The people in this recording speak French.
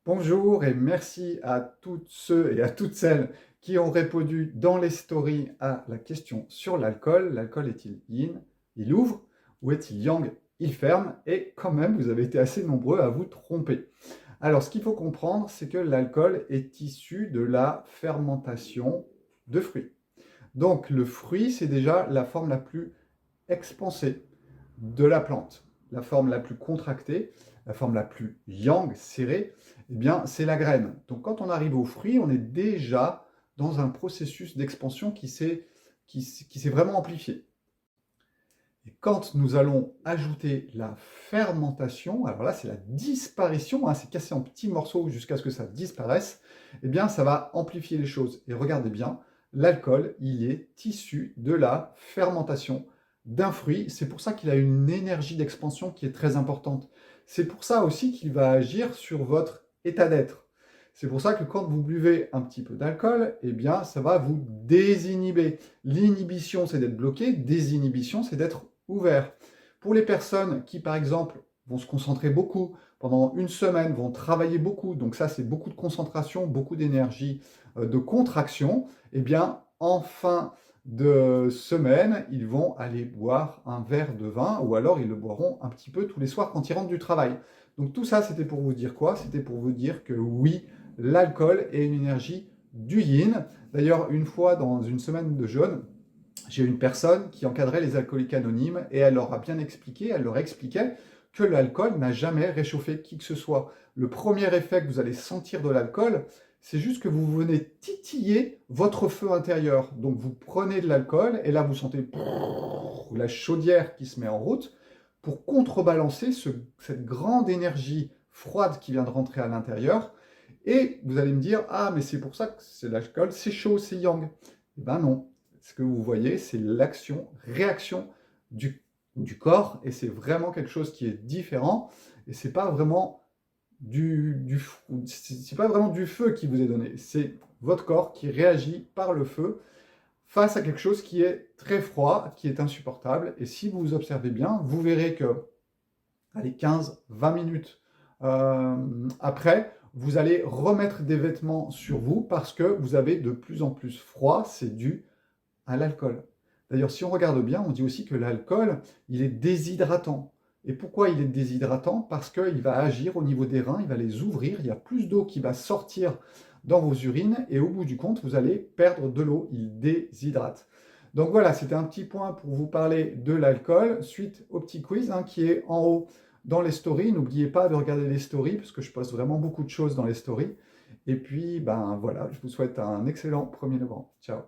Bonjour et merci à toutes ceux et à toutes celles qui ont répondu dans les stories à la question sur l'alcool. L'alcool est-il yin? Il ouvre ou est-il yang? Il ferme et quand même vous avez été assez nombreux à vous tromper. Alors ce qu'il faut comprendre c'est que l'alcool est issu de la fermentation de fruits. Donc le fruit c'est déjà la forme la plus expansée de la plante. La forme la plus contractée, la forme la plus yang, serrée, eh bien, c'est la graine. Donc quand on arrive au fruit, on est déjà dans un processus d'expansion qui s'est vraiment amplifié. Et quand nous allons ajouter la fermentation, alors là c'est la disparition, c'est cassé en petits morceaux jusqu'à ce que ça disparaisse, eh bien ça va amplifier les choses. Et regardez bien, l'alcool, il est issu de la fermentation d'un fruit. C'est pour ça qu'il a une énergie d'expansion qui est très importante. C'est pour ça aussi qu'il va agir sur votre état d'être. C'est pour ça que quand vous buvez un petit peu d'alcool, eh bien ça va vous désinhiber. L'inhibition, c'est d'être bloqué, désinhibition, c'est d'être ouvert. Pour les personnes qui, par exemple, vont se concentrer beaucoup pendant une semaine, vont travailler beaucoup, donc ça c'est beaucoup de concentration, beaucoup d'énergie, de contraction, eh bien en fin de semaine, ils vont aller boire un verre de vin ou alors ils le boiront un petit peu tous les soirs quand ils rentrent du travail. Donc tout ça c'était pour vous dire quoi? C'était pour vous dire que oui, l'alcool est une énergie du yin. D'ailleurs, une fois dans une semaine de jeûne, j'ai une personne qui encadrait les alcooliques anonymes et elle leur a bien expliqué, elle leur expliquait que l'alcool n'a jamais réchauffé qui que ce soit. Le premier effet que vous allez sentir de l'alcool, c'est juste que vous venez titiller votre feu intérieur. Donc vous prenez de l'alcool et là vous sentez la chaudière qui se met en route pour contrebalancer cette grande énergie froide qui vient de rentrer à l'intérieur. Et vous allez me dire, ah mais c'est pour ça que c'est l'alcool, c'est chaud, c'est yang. Eh ben non, ce que vous voyez, c'est l'action, réaction du corps, et c'est vraiment quelque chose qui est différent, et c'est pas vraiment c'est pas vraiment du feu qui vous est donné, c'est votre corps qui réagit par le feu face à quelque chose qui est très froid, qui est insupportable, et si vous observez bien, vous verrez que, allez, 15-20 minutes après, vous allez remettre des vêtements sur vous parce que vous avez de plus en plus froid, c'est dû à l'alcool. D'ailleurs, si on regarde bien, on dit aussi que l'alcool, il est déshydratant. Et pourquoi il est déshydratant? Parce qu'il va agir au niveau des reins, il va les ouvrir, il y a plus d'eau qui va sortir dans vos urines, et au bout du compte, vous allez perdre de l'eau, il déshydrate. Donc voilà, c'était un petit point pour vous parler de l'alcool, suite au petit quiz qui est en haut dans les stories. N'oubliez pas de regarder les stories, parce que je poste vraiment beaucoup de choses dans les stories. Et puis, ben voilà, je vous souhaite un excellent 1er novembre. Ciao.